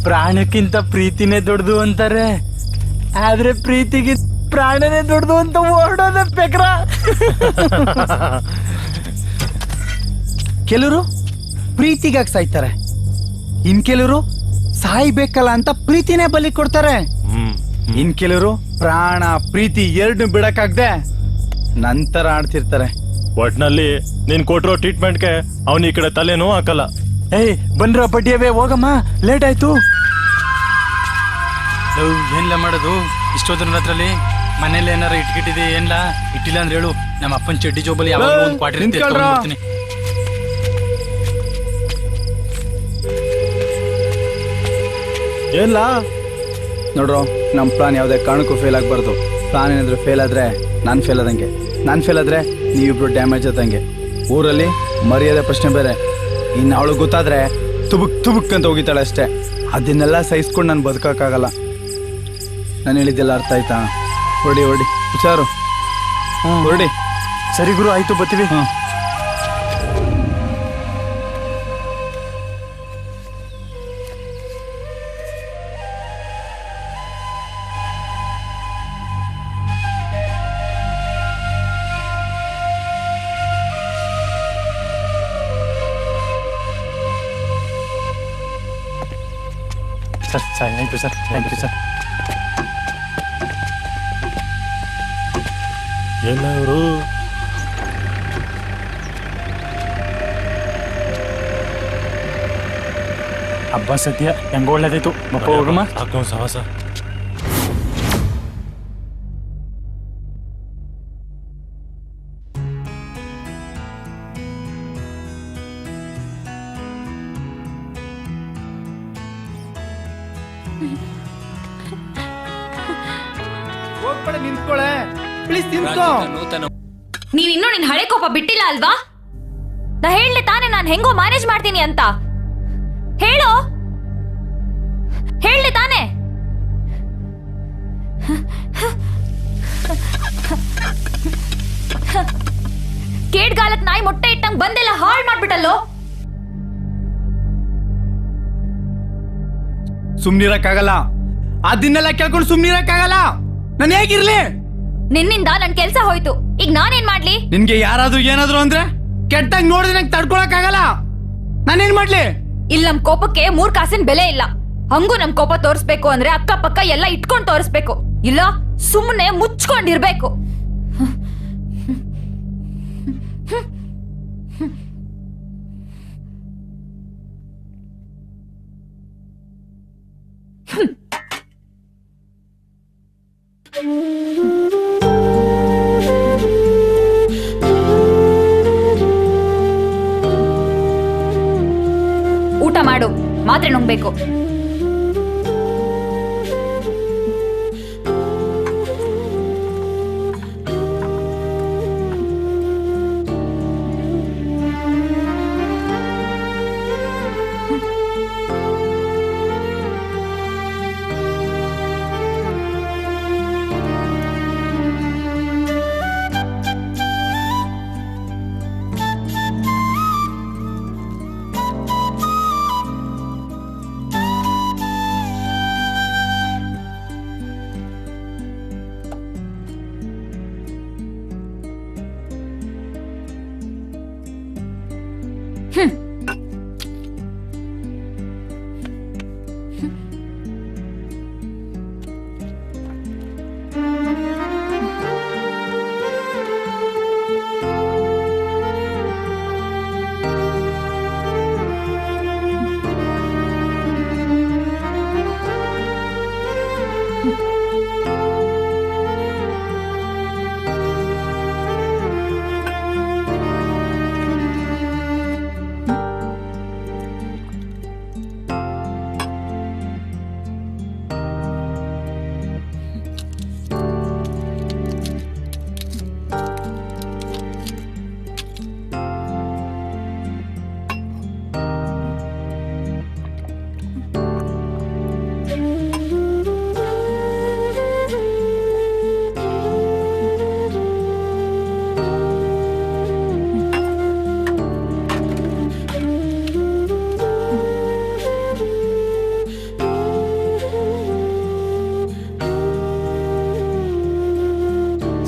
ಪ್ರಾಣಕ್ಕಿಂತ ಪ್ರೀತಿನೇ ದೊಡ್ಡದು ಅಂತಾರೆ, ಆದ್ರೆ ಪ್ರೀತಿಗೆ ಪ್ರಾಣನೇ ದೊಡ್ಡದು ಅಂತ ಓಡೋದ ಪೆಕ್ರ. ಕೆಲವರು ಪ್ರೀತಿಗಾಗಿ ಸಾಯ್ತಾರೆ, ಇನ್ ಕೆಲವರು ಸಾಯ್ಬೇಕಲ್ಲ ಅಂತ ಪ್ರೀತಿನೇ ಬಲಿ ಕೊಡ್ತಾರೆ. ಇನ್ ಕೆಲವರು ಪ್ರಾಣ ಪ್ರೀತಿ ಎರಡು ಬಿಡಕ್ಕಾಗ್ದೆ ನಂತರ ಆಡ್ತಿರ್ತಾರೆ. ಒಟ್ನಲ್ಲಿ ನೀನ್ ಕೊಟ್ಟಿರೋ ಟ್ರೀಟ್ಮೆಂಟ್ಗೆ ಅವನ ಈ ಕಡೆ ತಲೆನೂ ಹಾಕಲ್ಲ. ಏಯ್ ಬನ್ರ ಬಡ್ಡಿಯವೇ, ಹೋಗಮ್ಮ, ಲೇಟ್ ಆಯ್ತು. ಏನ್ಲ ಮಾಡೋದು ಇಷ್ಟೋದ್ರ ಹತ್ರಲಿ? ಮನೇಲಿ ಏನಾರ ಇಟ್ಕಿಟ್ಟಿದೆ ಏನ್ಲ? ಇಟ್ಟಿಲ್ಲ ಅಂದ್ರೆ ಹೇಳು, ನಮ್ಮ ಅಪ್ಪನ ಚಡ್ಡಿ ಜೋಬಲ್ಲಿ ಯಾವಾಗ ಒಂದು ಕ್ವಾರ್ಟರ್ ಬರ್ತೀನಿ. ಏನ್ಲ ನೋಡ್ರು, ನಮ್ಮ ಪ್ಲಾನ್ ಯಾವುದೇ ಕಾರಣಕ್ಕೂ ಫೇಲ್ ಆಗ್ಬಾರ್ದು. ಪ್ಲಾನ್ ಏನಾದ್ರು ಫೇಲ್ ಆದ್ರೆ ನಾನು ಫೇಲ್ ಆದಂಗೆ, ನಾನು ಫೇಲ್ ಆದ್ರೆ ನೀವಿಬ್ರು ಡ್ಯಾಮೇಜ್ ಆದಂಗೆ. ಊರಲ್ಲಿ ಮರ್ಯಾದೆ ಪ್ರಶ್ನೆ ಬೇರೆ. ಇನ್ನು ಅವಳು ಗೊತ್ತಾದ್ರೆ ತುಬುಕ್ ಅಂತ ಹೋಗಿತಾಳೆ ಅಷ್ಟೇ. ಅದನ್ನೆಲ್ಲ ಸಹಿಸ್ಕೊಂಡು ನಾನು ಬದುಕೋಕ್ಕಾಗಲ್ಲ. ನಾನು ಹೇಳಿದ್ದೆಲ್ಲ ಅರ್ಥ ಆಯ್ತಾ? ಹೊಡಿ ಹುಷಾರು. ಹೊರಡಿ. ಸರಿ ಗುರು, ಆಯ್ತು, ಬರ್ತೀವಿ. Sir thank you sir, thank you sir. ಎಲ್ಲ ಇವರು ಹಬ್ಬ ಸದ್ಯ ಹೆಂಗ ಒಳ್ಳೇದಾಯ್ತು. ಮಪ್ಪ ಹೋಗಮ್ಮ. ಹಾಕೋ ಸಾಹಸ. ನಿಂತ್ಕೊಳೆ ಪ್ಲೀಸ್, ನಿಂತ್ಕೋ. ನೀನ್ ಇನ್ನೂ ನಿನ್ ಹಳೆ ಕೋಪ ಬಿಟ್ಟಿಲ್ಲ ಅಲ್ವಾ? ನಾ ಹೇಳಲೆ ತಾನೇ ನಾನು ಹೆಂಗೋ ಮ್ಯಾನೇಜ್ ಮಾಡ್ತೀನಿ ಅಂತ. ಹೇಳು, ಹೇಳಲೆ ತಾನೇ. ಕೇಡ್ಗಾಲಕ್ ನಾಯಿ ಮೊಟ್ಟೆ ಇಟ್ಟಂಗ್ ಬಂದೆಲ್ಲ ಹಾಳು ಮಾಡ್ಬಿಟ್ಟಲ್ಲೋ. ಸುಮ್ನಿರಕ್ಕಾಗಲ್ಲ, ಅದನ್ನೆಲ್ಲ ಕೇಳ್ಕೊಂಡು ಸುಮ್ನಿರಕ್ಕಾಗಲ್ಲ. ನಾನು ಹೇಗಿರ್ಲಿ? ನಿನ್ನಿಂದ ನನ್ ಕೆಲ್ಸ ಹೋಯ್ತು, ಈಗ ನಾನೇನ್ ಮಾಡ್ಲಿ? ನಿನ್ಗೆ ಯಾರಾದ್ರೂ ಏನಾದ್ರು ಅಂದ್ರೆ ಕೆಟ್ಟಾಗಿ ನೋಡಿದ್ರೆ ನಂಗೆ ತಡ್ಕೊಳಕ್ ಆಗಲ್ಲ. ನಾನೇನ್ ಮಾಡ್ಲಿ? ಇಲ್ಲಿ ನಮ್ ಕೋಪಕ್ಕೆ 3 ಕಾಸಿನ ಬೆಲೆ ಇಲ್ಲ. ಹಂಗೂ ನಮ್ ಕೋಪ ತೋರಿಸ್ಬೇಕು ಅಂದ್ರೆ ಅಕ್ಕ ಪಕ್ಕ ಎಲ್ಲ ಇಟ್ಕೊಂಡ್ ತೋರಿಸ್ಬೇಕು, ಇಲ್ಲ ಸುಮ್ಮನೆ ಮುಚ್ಕೊಂಡಿರ್ಬೇಕು. ಊಟ ಮಾಡು, ಮಾತ್ರೆ ನುಂಗ್ಬೇಕು.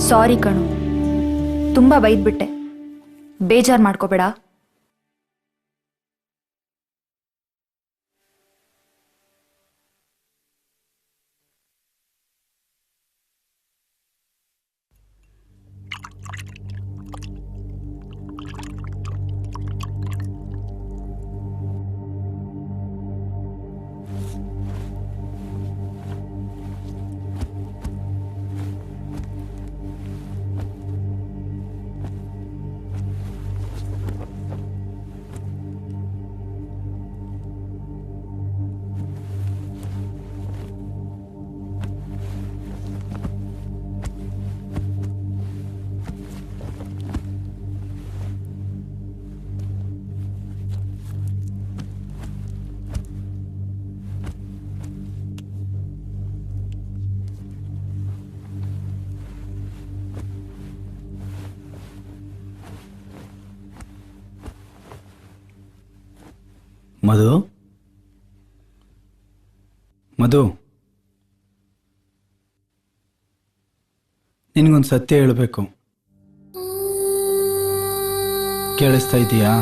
ಸಾರಿ ಕಣು, ತುಂಬಾ ಬೈದ್ಬಿಟ್ಟೆ, ಬೇಜಾರ್ ಮಾಡ್ಕೋಬೇಡ. ಮಧು, ಮಧು, ನಿನಗೊಂದು ಸತ್ಯ ಹೇಳಬೇಕು. ಕೇಳಿಸ್ತಾ ಇದೀಯಾ?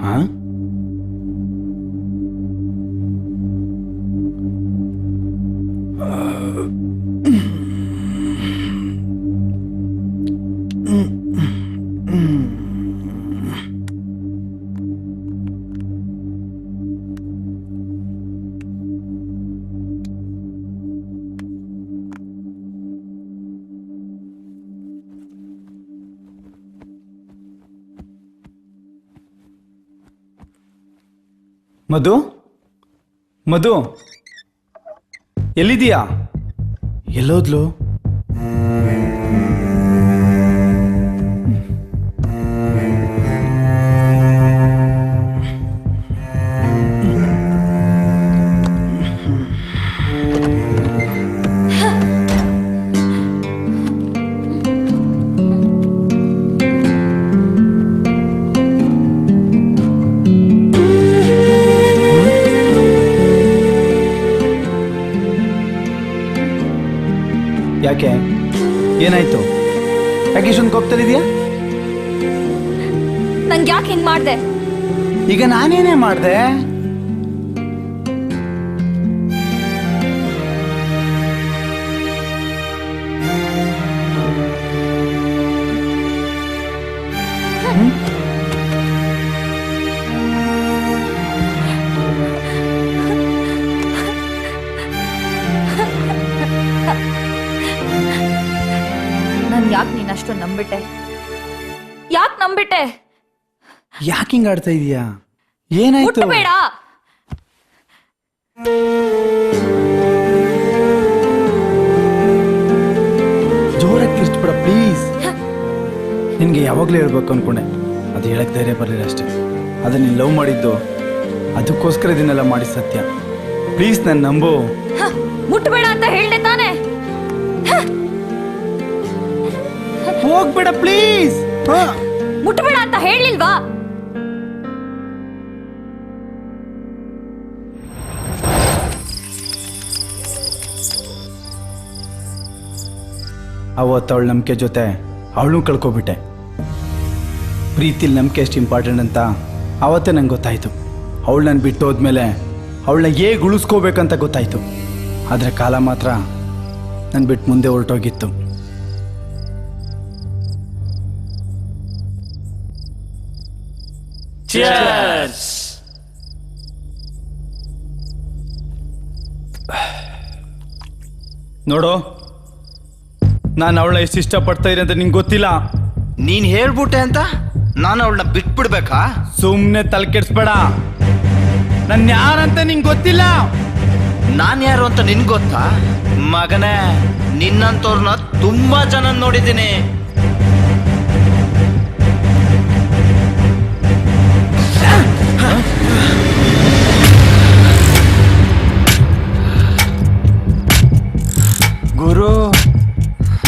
ಹಾಂ, ಮಧು, ಮಧು, ಎಲ್ಲಿದೀಯಾ? ಎಲ್ಲೋದ್ಲು? ಯಾಕೆ, ಏನಾಯ್ತು? ಯಾಕೆ ಇಷ್ಟೊಂದು ಕೋಪದಲ್ಲಿದೆಯಾ? ನಂಗೆ ಯಾಕೆ ಹಿಂಗ್ ಮಾಡ್ದೆ? ಈಗ ನಾನೇನೇ ಮಾಡ್ದೆ? ನನ್ ಯಾಕೆ ನೀನ್ ಅಷ್ಟು ನಂಬಿಟ್ಟೆ? ಯಾಕೆ ನಂಬಿಟ್ಟೆ? ಯಾಕೆ ಹಿಂಗ್ ಆಡ್ತಾ ಇದೀಯಾ? ಏನಾಯ್ತು? ಬೇಡ. ನಿನಗೆ ಯಾವಾಗಲೂ ಹೇಳ್ಬೇಕು ಅನ್ಕೊಂಡೆ, ಅದು ಹೇಳಕ್ಕೆ ಧೈರ್ಯ ಬರಲಿಲ್ಲ ಅಷ್ಟೇ. ಅದು ನೀನು ಲವ್ ಮಾಡಿದ್ದು ಅದಕ್ಕೋಸ್ಕರ ಇದನ್ನೆಲ್ಲ ಮಾಡಿ ಸತ್ಯ. ಪ್ಲೀಸ್ ನನ್ನ ನಂಬು. ಹ, ಮುಟ್ಬೇಡ ಅಂತ ಹೇಳ್ದೆ ತಾನೆ. ಹೋಗ್ಬೇಡ ಪ್ಲೀಸ್. ಮುಟ್ಬೇಡ ಅಂತ ಹೇಳಿಲ್ವಾ? ಅವತ್ತು ಅವಳ ನಂಬಿಕೆ ಜೊತೆ ಅವಳನ್ನೂ ಕಳ್ಕೊಬಿಟ್ಟೆ. ಪ್ರೀತಿಲಿ ನಂಬಿಕೆ ಎಷ್ಟು ಇಂಪಾರ್ಟೆಂಟ್ ಅಂತ ಆವತ್ತೇ ನಂಗೆ ಗೊತ್ತಾಯಿತು. ಅವಳು ನಾನು ಬಿಟ್ಟು ಹೋದ್ಮೇಲೆ ಅವಳನ್ನ ಹೇಗೆ ಉಳಿಸ್ಕೋಬೇಕಂತ ಗೊತ್ತಾಯಿತು. ಆದರೆ ಕಾಲ ಮಾತ್ರ ನಾನು ಬಿಟ್ಟು ಮುಂದೆ ಹೊರಟೋಗಿತ್ತು. ನೋಡು, ನಾನು ಅವಳನ್ನ ಎಷ್ಟು ಇಷ್ಟಪಡ್ತಾ ಇದ್ದೀನಿ ಅಂತ ನಿಂಗೆ ಗೊತ್ತಿಲ್ಲ. ನೀನ್ ಹೇಳ್ಬಿಟ್ಟೆ ಅಂತ ನಾನು ಅವಳನ್ನ ಬಿಟ್ಬಿಡ್ಬೇಕಾ? ಸುಮ್ಮನೆ ತಲೆ ಕೆಡ್ಸ್ಬೇಡ. ನನ್ನ ಯಾರಂತ ನಿಂಗೆ ಗೊತ್ತಿಲ್ಲ. ನಾನ್ ಯಾರು ಅಂತ ನಿನ್ ಗೊತ್ತಾ? ಮಗನೇ, ನಿನ್ನಂತವ್ರನ್ನ ತುಂಬಾ ಜನ ನೋಡಿದ್ದೀನಿ. ಗುರು,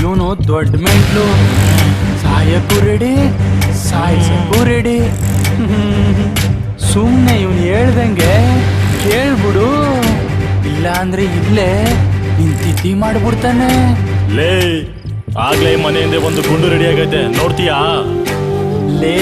ಇವನು ದೊಡ್ಡ ಮೆಂಟ್ಲು. ಸಾಯಕ್ಕೂ ರೆಡಿ, ಸಾಯಿಸಕ್ಕೂ ರೆಡಿ. ಸುಮ್ಮನೆ ಇವನು ಹೇಳ್ದಂಗೆ ಕೇಳ್ಬಿಡು, ಇಲ್ಲ ಅಂದ್ರೆ ಇಲ್ಲೇ ನಿಂತಿದ್ದಿ ಮಾಡ್ಬಿಡ್ತಾನೆ. ಲೇ, ಆಗ್ಲೇ ಮನೆಯಿಂದ ಒಂದು ಗುಂಡು ರೆಡಿ ಆಗೈತೆ, ನೋಡ್ತೀಯಾ? ಲೇ,